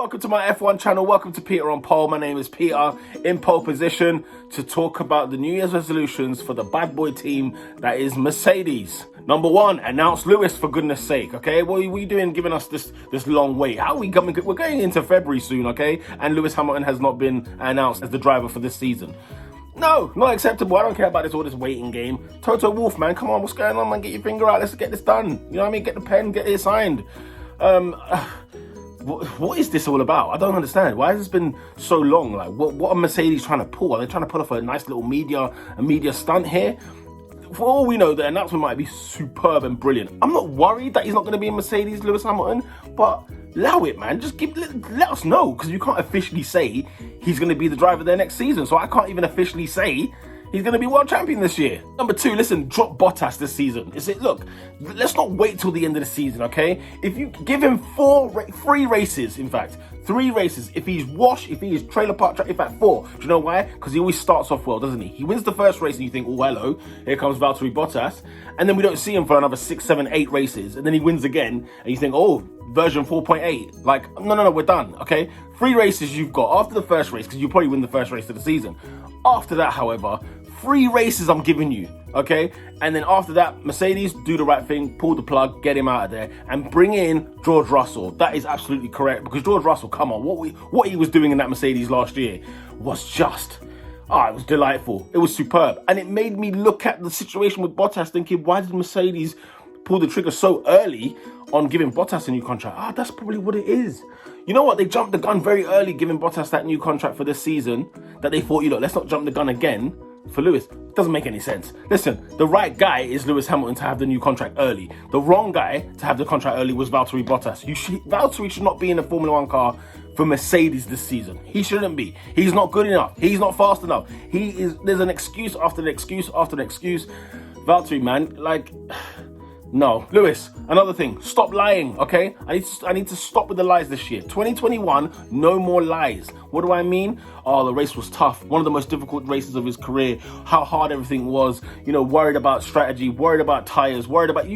welcome to my F1 channel. Welcome to Peter on Pole. My name is Peter, in pole position to talk about the New Year's resolutions for the bad boy team that is Mercedes. Number one, announce Lewis, for goodness sake, okay? What are we doing giving us this long wait? How are we coming? We're going into February soon, okay? And Lewis Hamilton has not been announced as the driver for this season. No, not acceptable. I don't care about all this waiting game. Toto Wolff, man, come on, what's going on, man? Get your finger out. Let's get this done. You know what I mean? Get the pen, get it signed. What is this all about? I don't understand. Why has this been so long? Like, what are Mercedes trying to pull? Are they trying to pull off a nice little media stunt here? For all we know, the announcement might be superb and brilliant. I'm not worried that he's not going to be in Mercedes, Lewis Hamilton, but allow it, man. Just let us know, because you can't officially say he's going to be the driver there next season. So I can't even officially say he's going to be world champion this year. Number two, listen, drop Bottas this season. Look, let's not wait till the end of the season, okay? If you give him three races, if he's washed, if he is trailer park track, in fact, four. Do you know why? Because he always starts off well, doesn't he? He wins the first race and you think, oh, hello, here comes Valtteri Bottas. And then we don't see him for another 6, 7, 8 races. And then he wins again and you think, oh, version 4.8. Like, no, we're done, okay? 3 races you've got after the first race, because you probably win the first race of the season. After that, however, 3 races I'm giving you, okay? And then after that, Mercedes, do the right thing, pull the plug, get him out of there, and bring in George Russell. That is absolutely correct, because George Russell, come on, what he was doing in that Mercedes last year was just, it was delightful. It was superb. And it made me look at the situation with Bottas thinking, why did Mercedes pull the trigger so early on giving Bottas a new contract? That's probably what it is. You know what? They jumped the gun very early giving Bottas that new contract for this season, that they thought, let's not jump the gun again for Lewis. Doesn't make any sense. Listen, the right guy is Lewis Hamilton to have the new contract early. The wrong guy to have the contract early was Valtteri Bottas. Valtteri should not be in a Formula 1 car for Mercedes this season. He shouldn't be. He's not good enough. He's not fast enough. There's an excuse after an excuse after an excuse. Valtteri, man, like, no. Lewis, another thing, stop lying, okay? I need to stop with the lies this year. 2021, no more lies. What do I mean? The race was tough. One of the most difficult races of his career. How hard everything was. Worried about strategy, worried about tires, worried about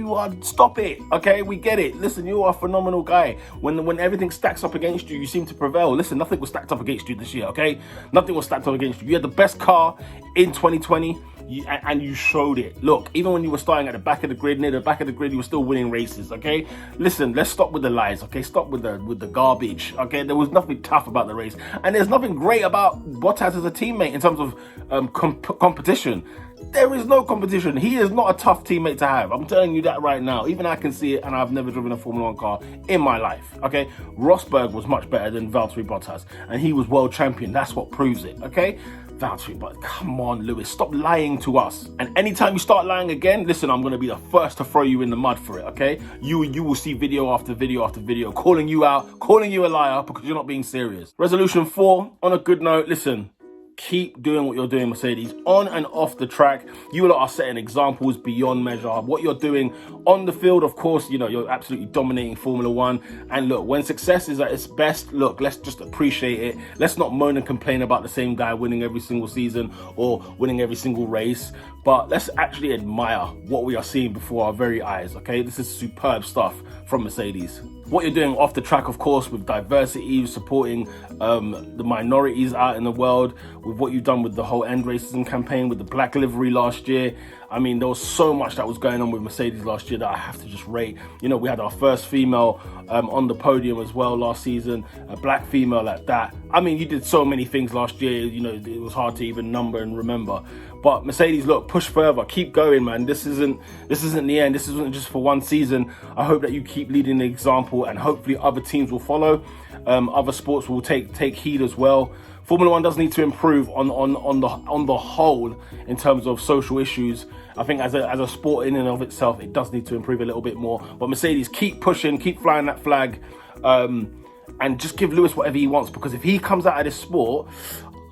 stop it, okay? We get it. Listen, you are a phenomenal guy. When everything stacks up against you, you seem to prevail. Listen, nothing was stacked up against you this year, okay? Nothing was stacked up against you. You had the best car in 2020. And you showed it. Look, even when you were starting at the back of the grid, near the back of the grid, you were still winning races, okay? Listen, let's stop with the lies, okay? Stop with the garbage, okay? There was nothing tough about the race. And there's nothing great about Bottas as a teammate in terms of competition. There is no competition. He is not a tough teammate to have. I'm telling you that right now. Even I can see it, and I've never driven a Formula 1 car in my life, okay? Rosberg was much better than Valtteri Bottas, and he was world champion. That's what proves it, okay? Valtteri, but come on, Lewis, stop lying to us. And anytime you start lying again, listen, I'm going to be the first to throw you in the mud for it, okay? You will see video after video after video calling you out, calling you a liar because you're not being serious. Resolution 4, on a good note, listen, keep doing what you're doing, Mercedes, on and off the track. You lot are setting examples beyond measure. What you're doing on the field, of course, you're absolutely dominating Formula 1. And look, when success is at its best, look, let's just appreciate it. Let's not moan and complain about the same guy winning every single season or winning every single race. But let's actually admire what we are seeing before our very eyes, okay? This is superb stuff from Mercedes. What you're doing off the track, of course, with diversity, supporting the minorities out in the world, with what you've done with the whole End Racism campaign, with the black livery last year. I mean, there was so much that was going on with Mercedes last year that I have to just rate. We had our first female on the podium as well last season, a black female at that. I mean, you did so many things last year, it was hard to even number and remember. But Mercedes, look, push further, keep going, man. This isn't the end. This isn't just for one season. I hope that you keep leading the example, and hopefully other teams will follow. Other sports will take heed as well. Formula 1 does need to improve on the whole in terms of social issues. I think as a sport in and of itself, it does need to improve a little bit more. But Mercedes, keep pushing, keep flying that flag, and just give Lewis whatever he wants, because if he comes out of this sport,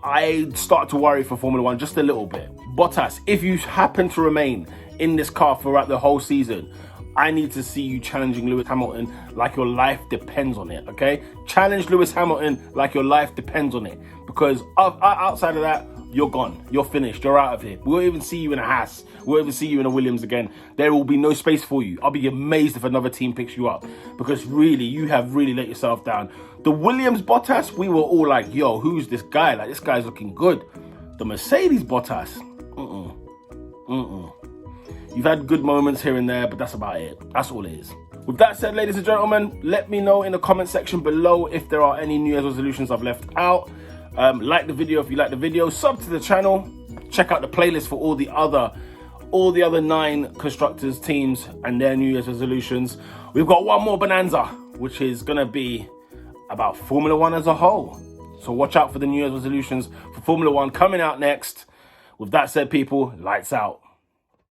I start to worry for Formula 1 just a little bit. Bottas, if you happen to remain in this car throughout the whole season, I need to see you challenging Lewis Hamilton like your life depends on it, okay? Challenge Lewis Hamilton like your life depends on it, because outside of that, you're gone. You're finished. You're out of here. We won't even see you in a Haas. We won't even see you in a Williams again. There will be no space for you. I'll be amazed if another team picks you up, because really, you have really let yourself down. The Williams Bottas, we were all like, yo, who's this guy? Like, this guy's looking good. The Mercedes Bottas, You've had good moments here and there, but that's about it. That's all it is. With that said, ladies and gentlemen, let me know in the comment section below if there are any New Year's resolutions I've left out. Like the video if you like the video. Sub to the channel. Check out the playlist for all the other 9 constructors teams and their New Year's resolutions. We've got one more bonanza, which is gonna be about Formula One as a whole. So watch out for the New Year's resolutions for Formula One coming out next. With that said, people, lights out.